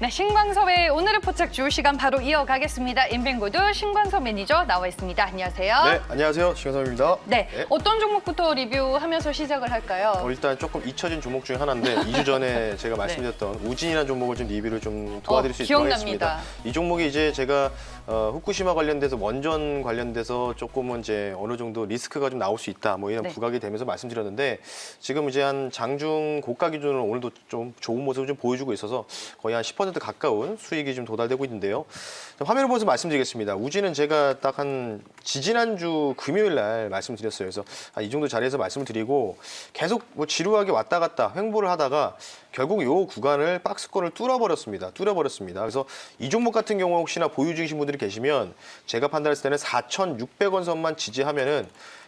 네, 신광섭의 오늘의 포착주 시간 바로 이어가겠습니다. 인벤고드 신광섭 매니저 나와 있습니다. 안녕하세요. 네, 안녕하세요. 신광섭입니다. 네, 어떤 종목부터 리뷰하면서 시작을 할까요? 일단 조금 잊혀진 종목 중에 하나인데 2주 전에 제가 말씀드렸던 우진이라는 종목을 좀 리뷰를 좀 도와드릴 수 있도록 하겠습니다. 이 종목이 이제 제가 후쿠시마 관련돼서 원전 관련돼서 조금은 이제 어느 정도 리스크가 좀 나올 수 있다. 뭐 이런 부각이 되면서 말씀드렸는데 지금 이제 한 장중 고가 기준으로 오늘도 좀 좋은 모습을 좀 보여주고 있어서 거의 한 10% 가까운 수익이 좀 도달되고 있는데요. 화면을 보면서 말씀드리겠습니다. 우진은 제가 딱 한 지지난주 금요일 날 말씀드렸어요. 그래서 이 정도 자리에서 말씀을 드리고 계속 뭐 지루하게 왔다 갔다 횡보를 하다가 결국 요 구간을 박스권을 뚫어버렸습니다. 그래서 이 종목 같은 경우 혹시나 보유 중이신 분들이 계시면 제가 판단했을 때는 4,600원 선만 지지하면은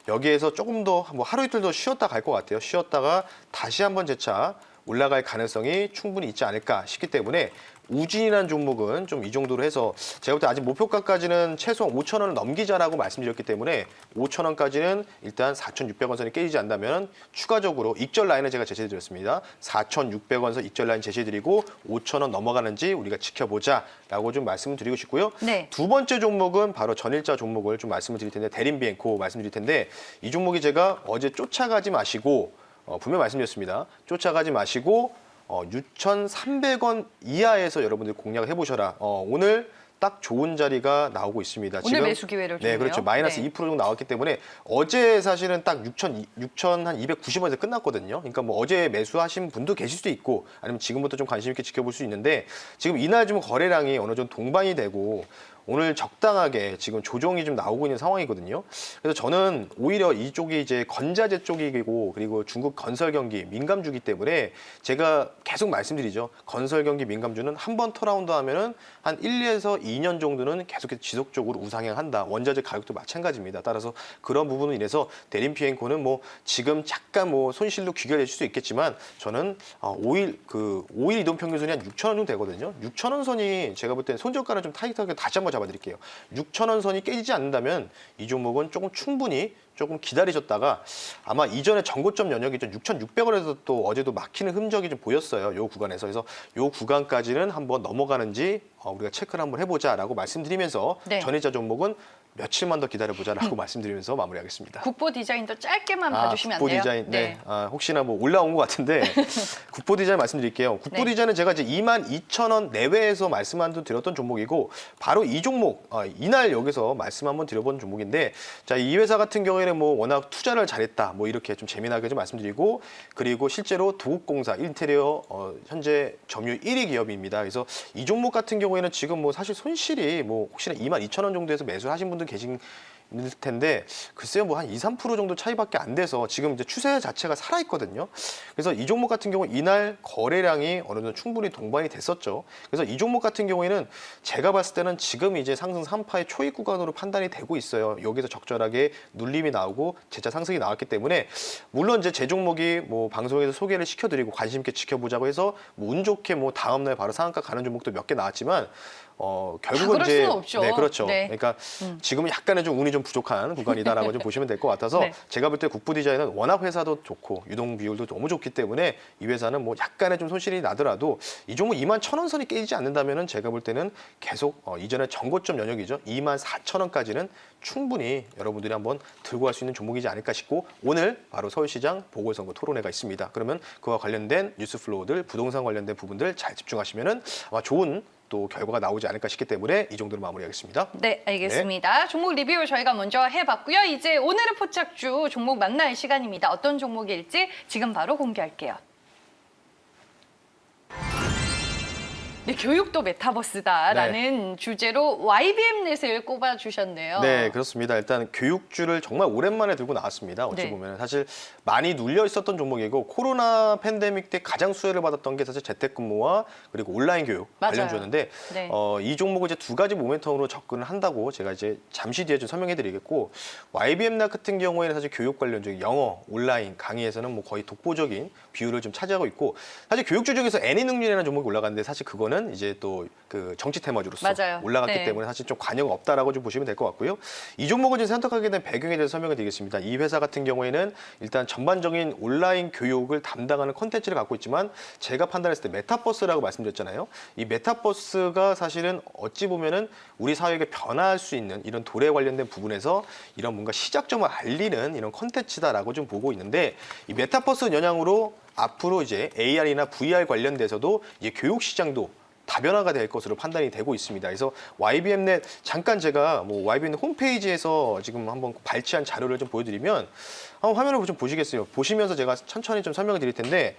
여기에서 조금 더 뭐 하루 이틀 더 쉬었다 갈 것 같아요. 쉬었다가 다시 한번 재차 올라갈 가능성이 충분히 있지 않을까 싶기 때문에 우진이라는 종목은 좀 이 정도로 해서 제가 볼 때 아직 목표가까지는 최소한 5,000원을 넘기자라고 말씀드렸기 때문에 5,000원까지는 일단 4,600원 선이 깨지지 않다면 추가적으로 익절 라인을 제가 제시해드렸습니다. 4,600원 선 익절 라인 제시해드리고 5,000원 넘어가는지 우리가 지켜보자라고 좀 말씀을 드리고 싶고요. 네. 두 번째 종목은 바로 전일자 종목을 좀 말씀을 드릴 텐데 대림비엔코 말씀드릴 텐데 이 종목이 제가 어제 쫓아가지 마시고 분명 말씀드렸습니다. 쫓아가지 마시고 6,300원 이하에서 여러분들 공략을 해보셔라. 오늘 딱 좋은 자리가 나오고 있습니다. 오늘 지금 매수 기회를 주네요. 네, 그렇죠. 마이너스 2% 정도 나왔기 때문에 어제 사실은 딱 6,290원에서 끝났거든요. 그러니까 뭐 어제 매수하신 분도 계실 수도 있고 아니면 지금부터 좀 관심 있게 지켜볼 수 있는데 지금 이날 좀 거래량이 어느 정도 동반이 되고 오늘 적당하게 지금 조정이 좀 나오고 있는 상황이거든요. 그래서 저는 오히려 이쪽이 이제 건자재 쪽이고 그리고 중국 건설 경기 민감주기 때문에 제가 계속 말씀드리죠. 건설 경기 민감주는 한 번 턴라운드 하면은 한 1에서 2년 정도는 계속해서 지속적으로 우상향한다. 원자재 가격도 마찬가지입니다. 따라서 그런 부분으로 인해서 대림피엔코는 뭐 지금 잠깐 뭐 손실로 귀결될 수 있겠지만 저는 5일 이동 평균 선이 한 6,000원 정도 되거든요. 6,000원 선이 제가 볼 때 손절가를 좀 타이트하게 다시 한번 잡아드릴게요. 6,000원 선이 깨지지 않는다면 이 종목은 조금 충분히 조금 기다리셨다가 아마 이전에 전고점 연역이 좀 6,600원에서 또 어제도 막히는 흔적이 좀 보였어요. 요 구간에서. 그래서 요 구간까지는 한번 넘어가는지 우리가 체크를 한번 해보자라고 말씀드리면서 전일자 종목은 며칠만 더 기다려보자라고 말씀드리면서 마무리하겠습니다. 국보 디자인도 짧게만 봐주시면 안 돼요? 국보 디자인, 네. 혹시나 뭐 올라온 것 같은데 국보 디자인 말씀드릴게요. 국보 디자인은 제가 이제 22,000원 내외에서 말씀 한번 드렸던 종목이고 바로 이 종목, 이날 여기서 말씀 한번 드려본 종목인데 자, 이 회사 같은 경우에는 뭐 워낙 투자를 잘했다 뭐 이렇게 좀 재미나게 좀 말씀드리고 그리고 실제로 도급공사 인테리어 현재 점유율 1위 기업입니다. 그래서 이 종목 같은 경우에는 지금 뭐 사실 손실이 뭐 혹시나 22,000원 정도에서 매수하신 분들 계신 텐데 글쎄요 뭐 한 2~3% 정도 차이밖에 안 돼서 지금 이제 추세 자체가 살아있거든요. 그래서 이 종목 같은 경우 이날 거래량이 어느 정도 충분히 동반이 됐었죠. 그래서 이 종목 같은 경우에는 제가 봤을 때는 지금 이제 상승 3파의 초입 구간으로 판단이 되고 있어요. 여기서 적절하게 눌림이 나오고 재차 상승이 나왔기 때문에 물론 이제 제 종목이 뭐 방송에서 소개를 시켜드리고 관심 있게 지켜보자고 해서 뭐 운 좋게 뭐 다음날 바로 상한가 가는 종목도 몇 개 나왔지만 결국은 이제 네 그렇죠. 네. 그러니까 지금은 약간의 좀 운이 좀 부족한 구간이다라고 좀 보시면 될 것 같아서 제가 볼 때 국보 디자인은 워낙 회사도 좋고 유동 비율도 너무 좋기 때문에 이 회사는 뭐 약간의 좀 손실이 나더라도 이 종목 21,000원 선이 깨지지 않는다면은 제가 볼 때는 계속 이전에 전고점 연역이죠. 24,000원까지는 충분히 여러분들이 한번 들고 갈 수 있는 종목이지 않을까 싶고 오늘 바로 서울시장 보궐선거 토론회가 있습니다. 그러면 그와 관련된 뉴스 플로우들 부동산 관련된 부분들 잘 집중하시면은 아마 좋은 또 결과가 나오지 않을까 싶기 때문에 이 정도로 마무리하겠습니다. 네, 알겠습니다. 종목 리뷰 저희가 먼저 해봤고요. 이제 오늘의 포착주 종목 만날 시간입니다. 어떤 종목일지 지금 바로 공개할게요. 네, 교육도 메타버스다라는 주제로 YBM넷을 꼽아주셨네요. 네, 그렇습니다. 일단 교육주를 정말 오랜만에 들고 나왔습니다. 어찌 보면 사실 많이 눌려 있었던 종목이고 코로나 팬데믹 때 가장 수혜를 받았던 게 사실 재택근무와 그리고 온라인 교육 관련주였는데 이 종목을 이제 두 가지 모멘텀으로 접근을 한다고 제가 이제 잠시 뒤에 좀 설명해드리겠고 YBM넷 같은 경우에는 사실 교육 관련주 영어 온라인 강의에서는 뭐 거의 독보적인 비율을 좀 차지하고 있고 사실 교육주 중에서 애니능률이라는 종목이 올라갔는데 사실 그거는 경우는 이제 또 그 정치 테마주로서 맞아요. 올라갔기 네. 때문에 사실 좀 관여가 없다라고 좀 보시면 될 것 같고요. 이 종목을 지금 선택하게 된 배경에 대해서 설명을 드리겠습니다. 이 회사 같은 경우에는 일단 전반적인 온라인 교육을 담당하는 콘텐츠를 갖고 있지만 제가 판단했을 때 메타버스라고 말씀드렸잖아요. 이 메타버스가 사실은 어찌 보면은 우리 사회가 변화할 수 있는 이런 도래 관련된 부분에서 이런 뭔가 시작점을 알리는 이런 콘텐츠다라고 좀 보고 있는데 이 메타버스 영향으로 앞으로 이제 AR이나 VR 관련돼서도 이제 교육 시장도 다변화가 될 것으로 판단이 되고 있습니다. 그래서 YBM넷 잠깐 제가 뭐 YBM넷 홈페이지에서 지금 한번 발췌한 자료를 좀 보여드리면 한번 화면을 좀 보시겠어요. 보시면서 제가 천천히 좀 설명을 드릴 텐데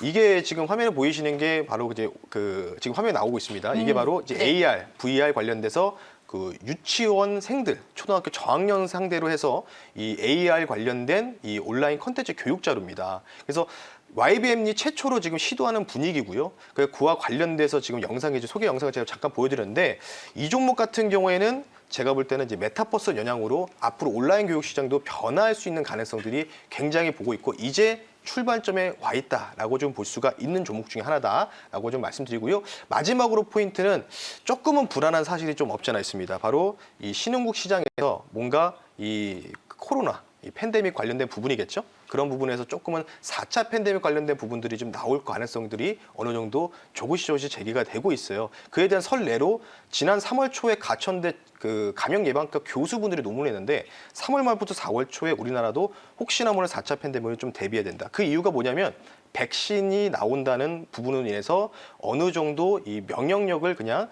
이게 지금 화면에 보이시는 게 바로 이제 그 지금 화면에 나오고 있습니다. 이게 바로 이제 네. AR, VR 관련돼서 그 유치원생들, 초등학교 저학년 상대로 해서 이 AR 관련된 이 온라인 컨텐츠 교육 자료입니다. 그래서 YBM이 최초로 지금 시도하는 분위기고요. 그와 관련돼서 지금 영상에 소개 영상을 제가 잠깐 보여드렸는데 이 종목 같은 경우에는 제가 볼 때는 이제 메타버스 영향으로 앞으로 온라인 교육 시장도 변화할 수 있는 가능성들이 굉장히 보고 있고 이제 출발점에 와 있다라고 좀 볼 수가 있는 종목 중에 하나다라고 좀 말씀드리고요. 마지막으로 포인트는 조금은 불안한 사실이 좀 없지 않아 있습니다. 바로 이 신흥국 시장에서 뭔가 이 코로나, 이 팬데믹 관련된 부분이겠죠. 그런 부분에서 조금은 4차 팬데믹 관련된 부분들이 좀 나올 가능성들이 어느 정도 조금씩 제기가 되고 있어요. 그에 대한 설례로 지난 3월 초에 가천대 그 감염 예방과 교수분들이 논문을 냈는데 3월 말부터 4월 초에 우리나라도 혹시나 모를 4차 팬데믹을 좀 대비해야 된다. 그 이유가 뭐냐면 백신이 나온다는 부분으로 인해서 어느 정도 이 면역력을 그냥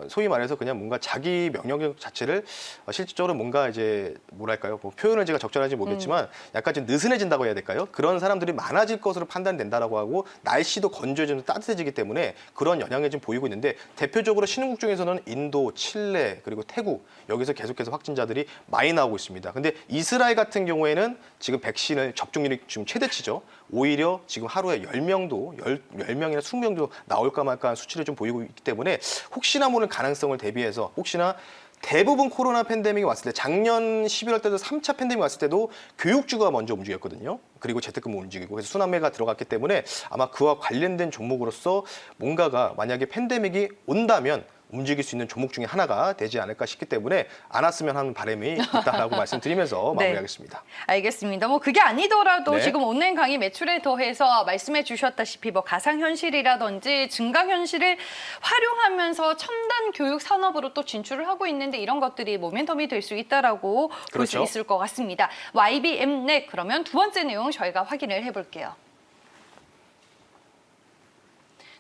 소위 말해서 그냥 뭔가 자기 면역력 자체를 실질적으로 뭔가 이제 뭐랄까요? 뭐 표현을 제가 적절한지 모르겠지만 약간 좀 느슨해진다고 해야 될까요? 그런 사람들이 많아질 것으로 판단된다라고 하고 날씨도 건조해지면서 따뜻해지기 때문에 그런 영향이 좀 보이고 있는데 대표적으로 신흥국 중에서는 인도, 칠레 그리고 태국 여기서 계속해서 확진자들이 많이 나오고 있습니다. 근데 이스라엘 같은 경우에는 지금 백신을 접종률이 지금 최대치죠. 오히려 지금 하루에 10명도 10명이나 20명도 나올까 말까 한 수치를 좀 보이고 있기 때문에 혹시나 모를 가능성을 대비해서 혹시나 대부분 코로나 팬데믹이 왔을 때 작년 11월 때도 3차 팬데믹 왔을 때도 교육주가 먼저 움직였거든요. 그리고 재택근무 움직이고 그래서 순환매가 들어갔기 때문에 아마 그와 관련된 종목으로서 뭔가가 만약에 팬데믹이 온다면 움직일 수 있는 종목 중에 하나가 되지 않을까 싶기 때문에 안 왔으면 하는 바람이 있다라고 말씀드리면서 네. 마무리하겠습니다. 알겠습니다. 뭐 그게 아니더라도 네. 지금 온라인 강의 매출에 더해서 말씀해 주셨다시피 뭐 가상현실이라든지 증강현실을 활용하면서 첨단 교육 산업으로 또 진출을 하고 있는데 이런 것들이 모멘텀이 될 수 있다라고 볼 수 그렇죠. 있을 것 같습니다. YBM넷 그러면 두 번째 내용 저희가 확인을 해볼게요.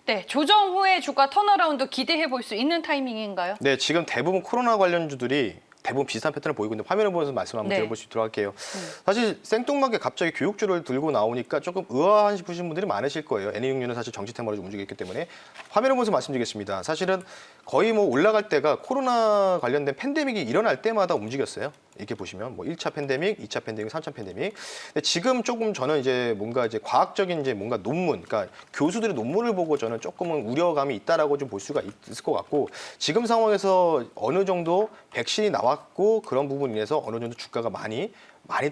네, 조정 후에 주가 턴어라운드 기대해 볼 수 있는 타이밍인가요? 네, 지금 대부분 코로나 관련주들이 대부분 비슷한 패턴을 보이고 있는데 화면을 보면서 말씀 한번 네. 드려볼 수 있도록 할게요. 사실 생뚱맞게 갑자기 교육주를 들고 나오니까 조금 의아하신 분들이 많으실 거예요. 애니육류는 사실 정치 테마로 좀 움직였기 때문에 화면을 보면서 말씀드리겠습니다. 사실은 거의 뭐 올라갈 때가 코로나 관련된 팬데믹이 일어날 때마다 움직였어요. 이렇게 보시면 뭐 1차 팬데믹, 2차 팬데믹, 3차 팬데믹. 근데 지금 조금 저는 이제 뭔가 이제 과학적인 이제 뭔가 논문, 그러니까 교수들의 논문을 보고 저는 조금은 우려감이 있다라고 좀 볼 수가 있을 것 같고 지금 상황에서 어느 정도 백신이 나왔고 그런 부분에 인해서 어느 정도 주가가 많이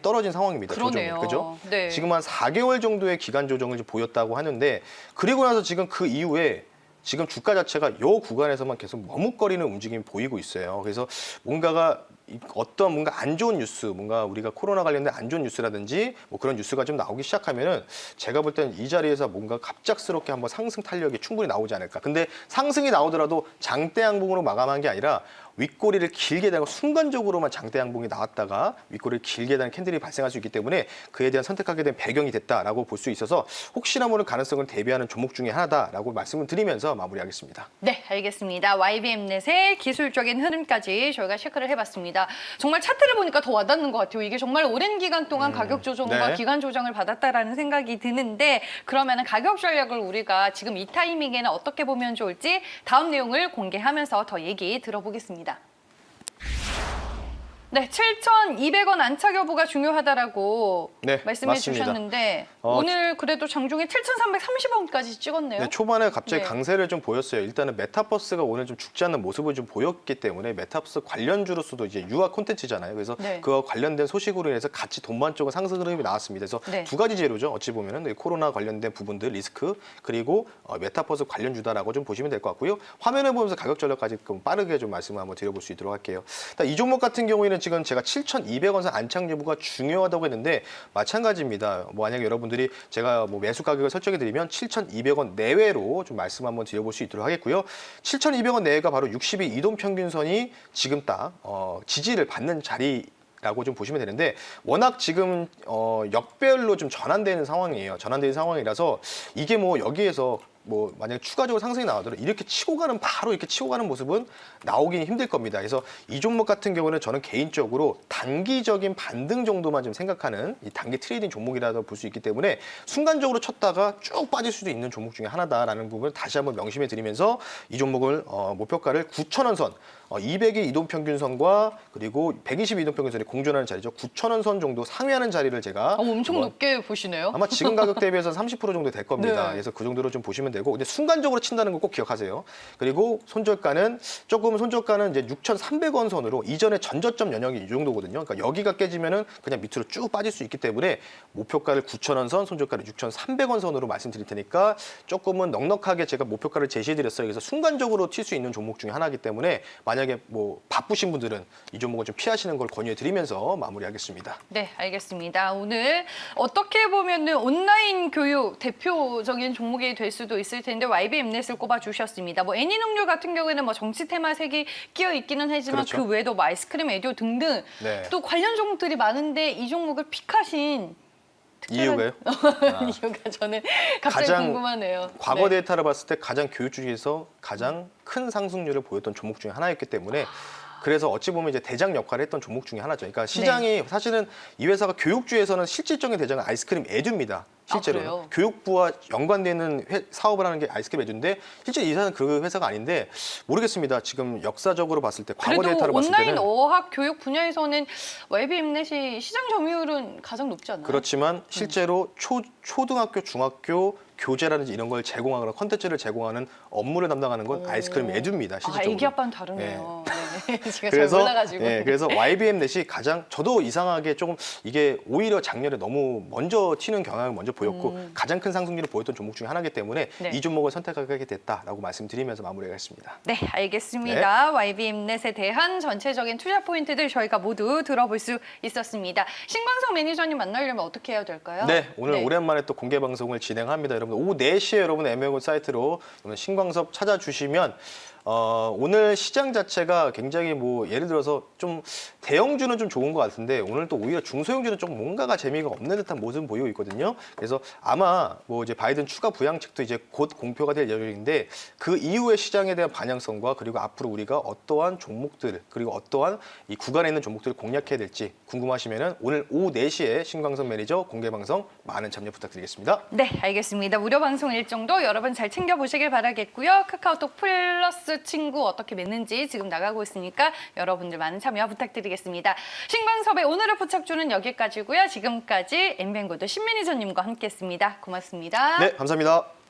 떨어진 상황입니다. 그러네요. 조정이. 그죠? 네. 지금 한 4개월 정도의 기간 조정을 좀 보였다고 하는데 그리고 나서 지금 그 이후에 지금 주가 자체가 이 구간에서만 계속 머뭇거리는 움직임이 보이고 있어요. 그래서 뭔가가 어떤 뭔가 안 좋은 뉴스, 뭔가 우리가 코로나 관련된 안 좋은 뉴스라든지 뭐 그런 뉴스가 좀 나오기 시작하면은 제가 볼 때는 이 자리에서 뭔가 갑작스럽게 한번 상승 탄력이 충분히 나오지 않을까. 근데 상승이 나오더라도 장대 양봉으로 마감한 게 아니라 윗꼬리를 길게 달고 순간적으로만 장대 양봉이 나왔다가 윗꼬리를 길게 다는 캔들이 발생할 수 있기 때문에 그에 대한 선택하게 된 배경이 됐다라고 볼 수 있어서 혹시나 모를 가능성을 대비하는 종목 중에 하나다라고 말씀을 드리면서 마무리하겠습니다. 네, 알겠습니다. YBM넷의 기술적인 흐름까지 저희가 체크를 해봤습니다. 정말 차트를 보니까 더 와닿는 것 같아요. 이게 정말 오랜 기간 동안 가격 조정과 네. 기간 조정을 받았다라는 생각이 드는데 그러면 가격 전략을 우리가 지금 이 타이밍에는 어떻게 보면 좋을지 다음 내용을 공개하면서 더 얘기 들어보겠습니다. 네, 7,200원 안착 여부가 중요하다라고 네, 말씀해 맞습니다. 주셨는데 오늘 그래도 장중에 7,330원까지 찍었네요. 네, 초반에 갑자기 네. 강세를 좀 보였어요. 일단은 메타버스가 오늘 좀 죽지 않는 모습을 좀 보였기 때문에 메타버스 관련주로서도 이제 유아 콘텐츠잖아요. 그래서 네. 그와 관련된 소식으로 인해서 같이 돈만 쪽은 상승 흐름이 나왔습니다. 그래서 네. 두 가지 재료죠. 어찌 보면은 코로나 관련된 부분들 리스크 그리고 메타버스 관련주다라고 좀 보시면 될 것 같고요. 화면을 보면서 가격 전략까지 좀 빠르게 좀 말씀을 한번 드려볼 수 있도록 할게요. 일단 이 종목 같은 경우에는 지금 제가 7,200원 선 안착 여부가 중요하다고 했는데 마찬가지입니다. 뭐 만약에 여러분들이 제가 뭐 매수 가격을 설정해 드리면 7,200원 내외로 좀 말씀 한번 드려볼 수 있도록 하겠고요. 7,200원 내외가 바로 60일 이동 평균선이 지금 딱 지지를 받는 자리 라고 좀 보시면 되는데 워낙 지금 역별로 좀 전환되는 상황이에요. 전환되는 상황이라서 이게 뭐 여기에서 뭐 만약에 추가적으로 상승이 나오더라도 이렇게 치고 가는 바로 이렇게 치고 가는 모습은 나오긴 힘들 겁니다. 그래서 이 종목 같은 경우는 저는 개인적으로 단기적인 반등 정도만 좀 생각하는 이 단기 트레이딩 종목이라고 볼 수 있기 때문에 순간적으로 쳤다가 쭉 빠질 수도 있는 종목 중에 하나다라는 부분을 다시 한번 명심해 드리면서 이 종목을 목표가를 9,000원 선 200의 이동평균선과 그리고 120의 이동평균선이 공존하는 자리죠. 9,000원 선 정도 상회하는 자리를 제가 엄청 한번 높게 보시네요. 아마 지금 가격 대비해서 30% 정도 될 겁니다. 네. 그래서 그 정도로 좀 보시면 되고, 근데 순간적으로 친다는 거 꼭 기억하세요. 그리고 손절가는 이제 6,300원 선으로 이전에 전저점 연역이 이 정도거든요. 그러니까 여기가 깨지면은 그냥 밑으로 쭉 빠질 수 있기 때문에 목표가를 9,000원 선, 손절가를 6,300원 선으로 말씀드릴 테니까 조금은 넉넉하게 제가 목표가를 제시해드렸어요. 그래서 순간적으로 튈 수 있는 종목 중에 하나이기 때문에 만약에 뭐 바쁘신 분들은 이 종목을 좀 피하시는 걸 권유해드리면서 마무리하겠습니다. 네, 알겠습니다. 오늘 어떻게 보면은 온라인 교육 대표적인 종목이 될 수도 있을 텐데 YBM넷을 꼽아주셨습니다. 뭐 애니농류 같은 경우에는 뭐 정치 테마색이 끼어 있기는 하지만 그렇죠. 그 외에도 뭐 아이스크림, 에듀 등등 네. 또 관련 종목들이 많은데 이 종목을 픽하신 이유가요? 이유가 저는 갑자기 가장 궁금하네요. 과거 네. 데이터를 봤을 때 가장 교육 중에서 가장 큰 상승률을 보였던 종목 중에 하나였기 때문에 그래서 어찌 보면 이제 대장 역할을 했던 종목 중에 하나죠. 그러니까 시장이 사실은 이 회사가 교육주에서는 실질적인 대장은 아이스크림 에듀입니다. 실제로 그래요? 교육부와 연관되는 사업을 하는 게 아이스크림 에듀인데 실제 이 회사는 그 회사가 아닌데 모르겠습니다. 지금 역사적으로 봤을 때 과거 그래도 데이터를 봤을 온라인 때는 어학 교육 분야에서는 YBM넷이 시장 점유율은 가장 높지 않나요? 그렇지만 실제로 초등학교, 중학교 교재라든지 이런 걸 제공하거나 컨텐츠를 제공하는 업무를 담당하는 건 아이스크림 에듀입니다. 실질적으로. 애기 아빠는 다르네요. 네. 제가 잘 그래서 몰라가지고. 그래서 YBM넷이 가장 저도 이상하게 조금 이게 오히려 작년에 너무 먼저 튀는 경향을 먼저 보였고 가장 큰 상승률을 보였던 종목 중에 하나이기 때문에 네. 이 종목을 선택하게 됐다라고 말씀드리면서 마무리하겠습니다. 네, 알겠습니다. YBM넷에 대한 전체적인 투자 포인트들 저희가 모두 들어볼 수 있었습니다. 신광석 매니저님 만나려면 어떻게 해야 될까요? 네, 오늘 오랜만에 또 공개 방송을 진행합니다. 여러분 오후 4시에 여러분 MMO 사이트로 오늘 신광섭 찾아주시면 오늘 시장 자체가 굉장히 뭐 예를 들어서 좀 대형주는 좀 좋은 것 같은데 오늘 또 오히려 중소형주는 좀 뭔가가 재미가 없는 듯한 모습을 보이고 있거든요. 그래서 아마 뭐 이제 바이든 추가 부양책도 이제 곧 공표가 될 예정인데 그 이후의 시장에 대한 반영성과 그리고 앞으로 우리가 어떠한 종목들 그리고 어떠한 이 구간에 있는 종목들을 공략해야 될지 궁금하시면은 오늘 오후 4시에 신광섭 매니저 공개 방송 많은 참여 부탁드리겠습니다. 네, 알겠습니다. 무료 방송 일정도 여러분 잘 챙겨보시길 바라겠고요. 카카오톡 플러스 친구 어떻게 맺는지 지금 나가고 있으니까 여러분들 많은 참여 부탁드리겠습니다. 신광섭의 오늘의 포착주는 여기까지고요. 지금까지 엠뱅고드 신 매니저님과 함께했습니다. 고맙습니다. 네, 감사합니다.